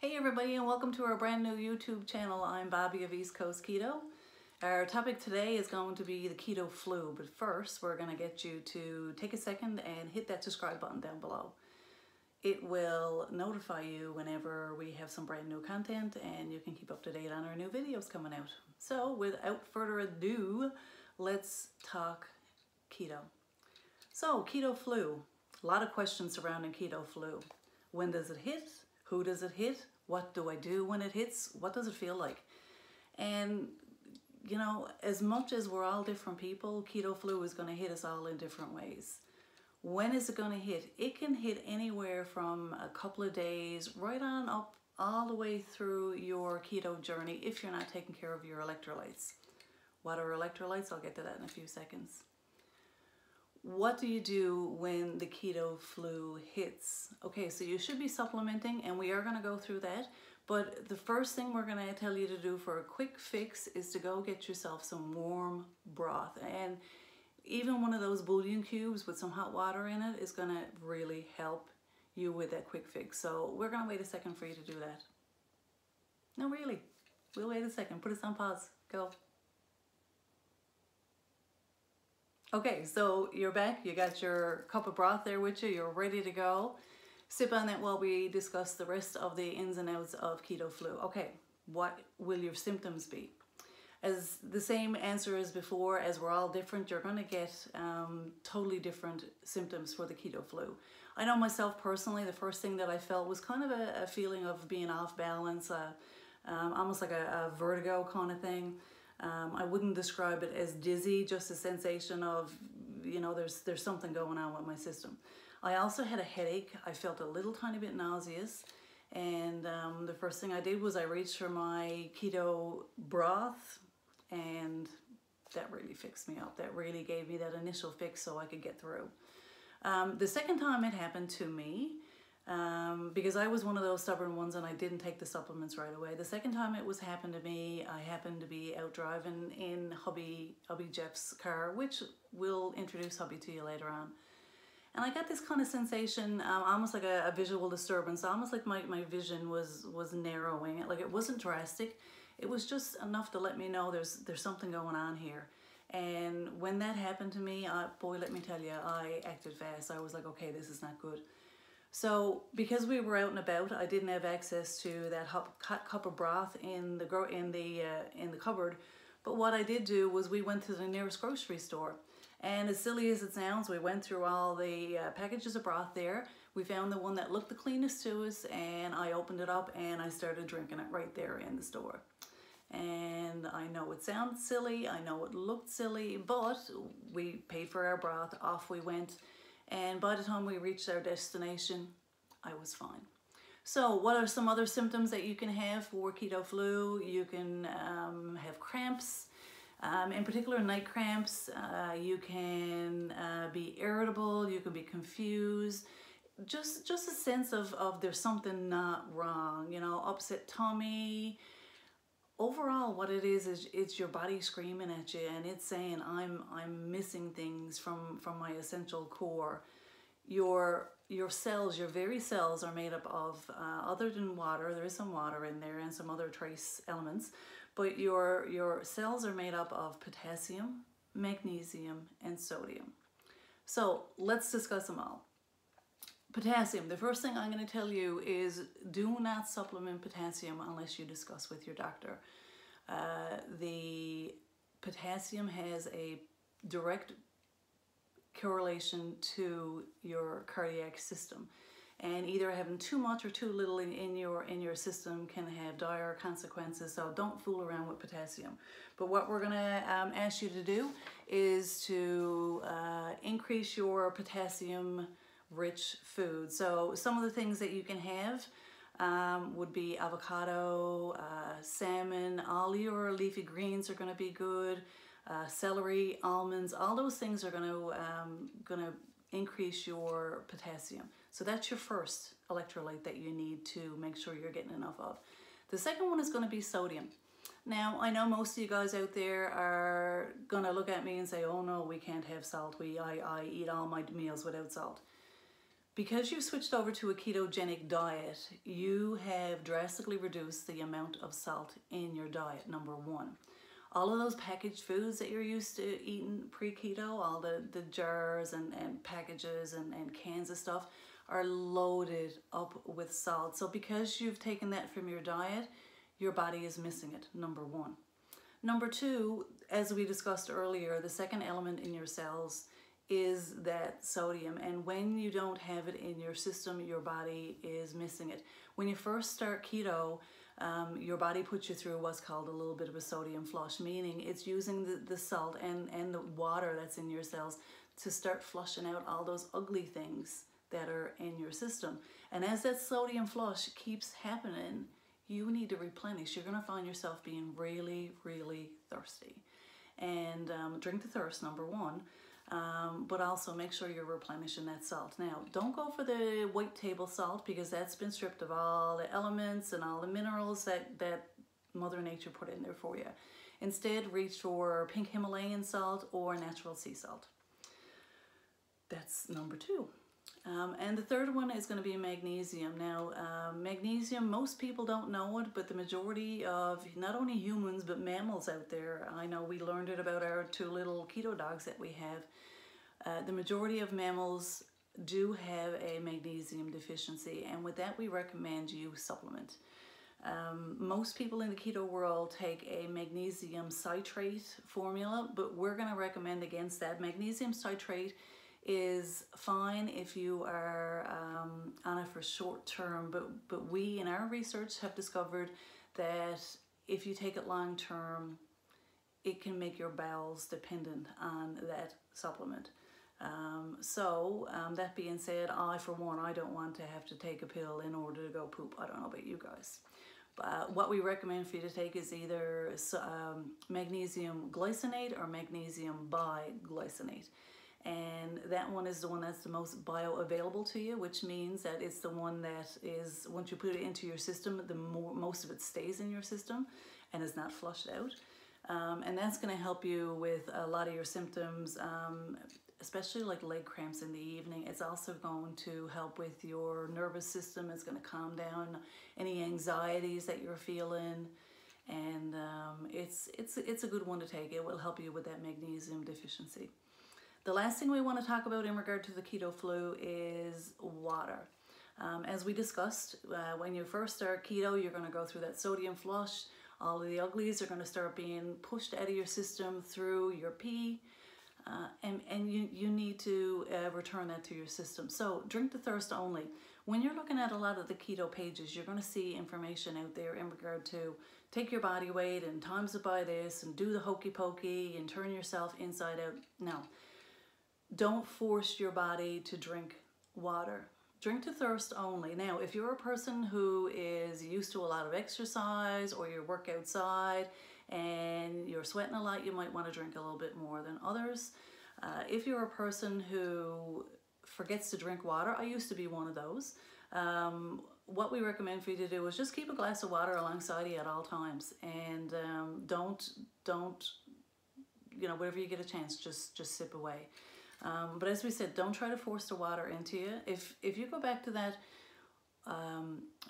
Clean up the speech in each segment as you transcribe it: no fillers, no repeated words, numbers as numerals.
Hey everybody, and welcome to our brand new YouTube channel. I'm Bobby of East Coast Keto. Our topic today is going to be the keto flu, but first we're going to get you to take a second and hit that subscribe button down below. It will notify you whenever we have some brand new content, and you can keep up to date on our new videos coming out. So without further ado, let's talk keto. So keto flu, a lot of questions surrounding keto flu. When does it hit? Who does it hit? What do I do when it hits? What does it feel like? And, you know, as much as we're all different people, keto flu is going to hit us all in different ways. When is it going to hit? It can hit anywhere from a couple of days right on up all the way through your keto journey if you're not taking care of your electrolytes. What are electrolytes? I'll get to that in a few seconds. What do you do when the keto flu hits? Okay, so you should be supplementing, and we are going to go through that. But the first thing we're going to tell you to do for a quick fix is to go get yourself some warm broth. And even one of those bouillon cubes with some hot water in it is going to really help you with that quick fix. So we're going to wait a second for you to do that. No, really. We'll wait a second. Put us on pause. Go. Okay, so you're back, you got your cup of broth there with you, you're ready to go. Sip on it while we discuss the rest of the ins and outs of keto flu. Okay, what will your symptoms be? As the same answer as before, as we're all different, you're going to get totally different symptoms for the keto flu. I know myself personally, the first thing that I felt was kind of a feeling of being off balance, almost like a vertigo kind of thing. I wouldn't describe it as dizzy, just a sensation of, you know, there's something going on with my system. I also had a headache. I felt a little tiny bit nauseous. And the first thing I did was I reached for my keto broth, and that really fixed me up. That really gave me that initial fix so I could get through. The second time it happened to me, because I was one of those stubborn ones and I didn't take the supplements right away. The second time it happened to me, I happened to be out driving in hubby Jeff's car, which we'll introduce hubby to you later on. And I got this kind of sensation, almost like a visual disturbance, almost like my vision was narrowing. Like, it wasn't drastic. It was just enough to let me know there's something going on here. And when that happened to me, boy, let me tell you, I acted fast. I was like, okay, this is not good. So because we were out and about, I didn't have access to that hot cup of broth in the cupboard. But what I did do was we went to the nearest grocery store. And as silly as it sounds, we went through all the packages of broth there. We found the one that looked the cleanest to us, and I opened it up and I started drinking it right there in the store. And I know it sounds silly, I know it looked silly, but we paid for our broth, off we went. And by the time we reached our destination, I was fine. So what are some other symptoms that you can have for keto flu? You can have cramps, in particular night cramps. You can be irritable, you can be confused. Just a sense of there's something not wrong, you know, upset tummy. Overall, what it is it's your body screaming at you, and it's saying, I'm missing things from my essential core. Your cells, your very cells, are made up of, other than water, there is some water in there and some other trace elements, but your cells are made up of potassium, magnesium, and sodium. So let's discuss them all. Potassium, the first thing I'm going to tell you is do not supplement potassium unless you discuss with your doctor. The potassium has a direct correlation to your cardiac system, and either having too much or too little in your system can have dire consequences. So don't fool around with potassium. But what we're going to ask you to do is to increase your potassium rich food. So some of the things that you can have would be avocado, salmon, all your leafy greens are going to be good, celery, almonds, all those things are going to increase your potassium. So that's your first electrolyte that you need to make sure you're getting enough of. The second one is going to be sodium. Now, I know most of you guys out there are going to look at me and say, oh no, we can't have salt. I eat all my meals without salt. Because you've switched over to a ketogenic diet, you have drastically reduced the amount of salt in your diet, number one. All of those packaged foods that you're used to eating pre-keto, all the jars and packages and cans of stuff are loaded up with salt. So because you've taken that from your diet, your body is missing it, number one. Number two, as we discussed earlier, the second element in your cells is that sodium, and when you don't have it in your system, your body is missing it. When you first start keto, your body puts you through what's called a little bit of a sodium flush, meaning it's using the salt and the water that's in your cells to start flushing out all those ugly things that are in your system. And as that sodium flush keeps happening, you need to replenish. You're going to find yourself being really, really thirsty. And drink the thirst, number one. But also make sure you're replenishing that salt. Now, don't go for the white table salt because that's been stripped of all the elements and all the minerals that Mother Nature put in there for you. Instead, reach for pink Himalayan salt or natural sea salt. That's number two. And the third one is going to be magnesium. Now, magnesium, most people don't know it, but the majority of not only humans, but mammals out there, I know we learned it about our two little keto dogs that we have. The majority of mammals do have a magnesium deficiency, and with that, we recommend you supplement. Most people in the keto world take a magnesium citrate formula, but we're going to recommend against that. Magnesium citrate is fine if you are on it for short term, but we in our research have discovered that if you take it long term, it can make your bowels dependent on that supplement. That being said, I for one, I don't want to have to take a pill in order to go poop. I don't know about you guys. But what we recommend for you to take is either magnesium glycinate or magnesium biglycinate. And that one is the one that's the most bioavailable to you, which means that it's the one that is, once you put it into your system, most of it stays in your system and is not flushed out. And that's going to help you with a lot of your symptoms, especially like leg cramps in the evening. It's also going to help with your nervous system. It's going to calm down any anxieties that you're feeling. And it's a good one to take. It will help you with that magnesium deficiency. The last thing we want to talk about in regard to the keto flu is water. As we discussed, when you first start keto, you're going to go through that sodium flush. All of the uglies are going to start being pushed out of your system through your pee. And you need to return that to your system. So drink the thirst only. When you're looking at a lot of the keto pages, you're going to see information out there in regard to take your body weight and times it by this and do the hokey pokey and turn yourself inside out. No. Don't force your body to drink water. Drink to thirst only. Now, if you're a person who is used to a lot of exercise or you work outside and you're sweating a lot, you might want to drink a little bit more than others. If you're a person who forgets to drink water, I used to be one of those. What we recommend for you to do is just keep a glass of water alongside you at all times, and don't whenever you get a chance, just sip away. But as we said, don't try to force the water into you. If you go back to that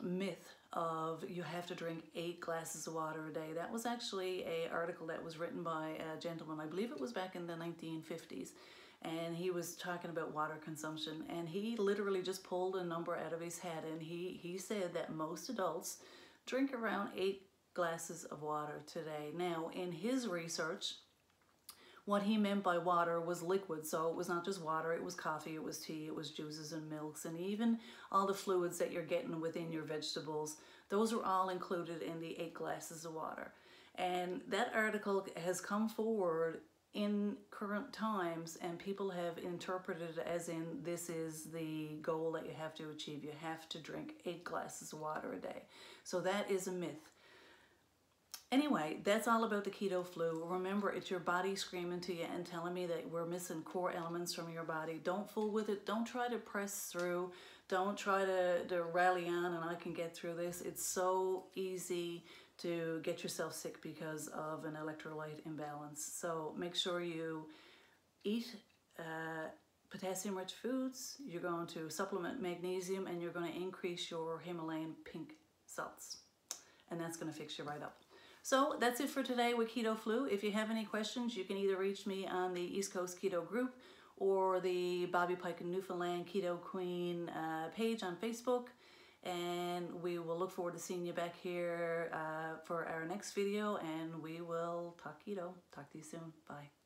myth of you have to drink 8 glasses of water a day, that was actually an article that was written by a gentleman, I believe it was back in the 1950s, and he was talking about water consumption, and he literally just pulled a number out of his head, and he said that most adults drink around 8 glasses of water today. Now, in his research, what he meant by water was liquid, so it was not just water, it was coffee, it was tea, it was juices and milks, and even all the fluids that you're getting within your vegetables, those are all included in the 8 glasses of water. And that article has come forward in current times, and people have interpreted it as in this is the goal that you have to achieve. You have to drink 8 glasses of water a day. So that is a myth. Anyway, that's all about the keto flu. Remember, it's your body screaming to you and telling me that we're missing core elements from your body. Don't fool with it. Don't try to press through. Don't try to rally on and I can get through this. It's so easy to get yourself sick because of an electrolyte imbalance. So make sure you eat potassium rich foods, you're going to supplement magnesium, and you're going to increase your Himalayan pink salts. And that's going to fix you right up. So that's it for today with Keto Flu. If you have any questions, you can either reach me on the East Coast Keto group or the Bobby Pike and Newfoundland Keto Queen page on Facebook. And we will look forward to seeing you back here for our next video, and we will talk keto. Talk to you soon. Bye.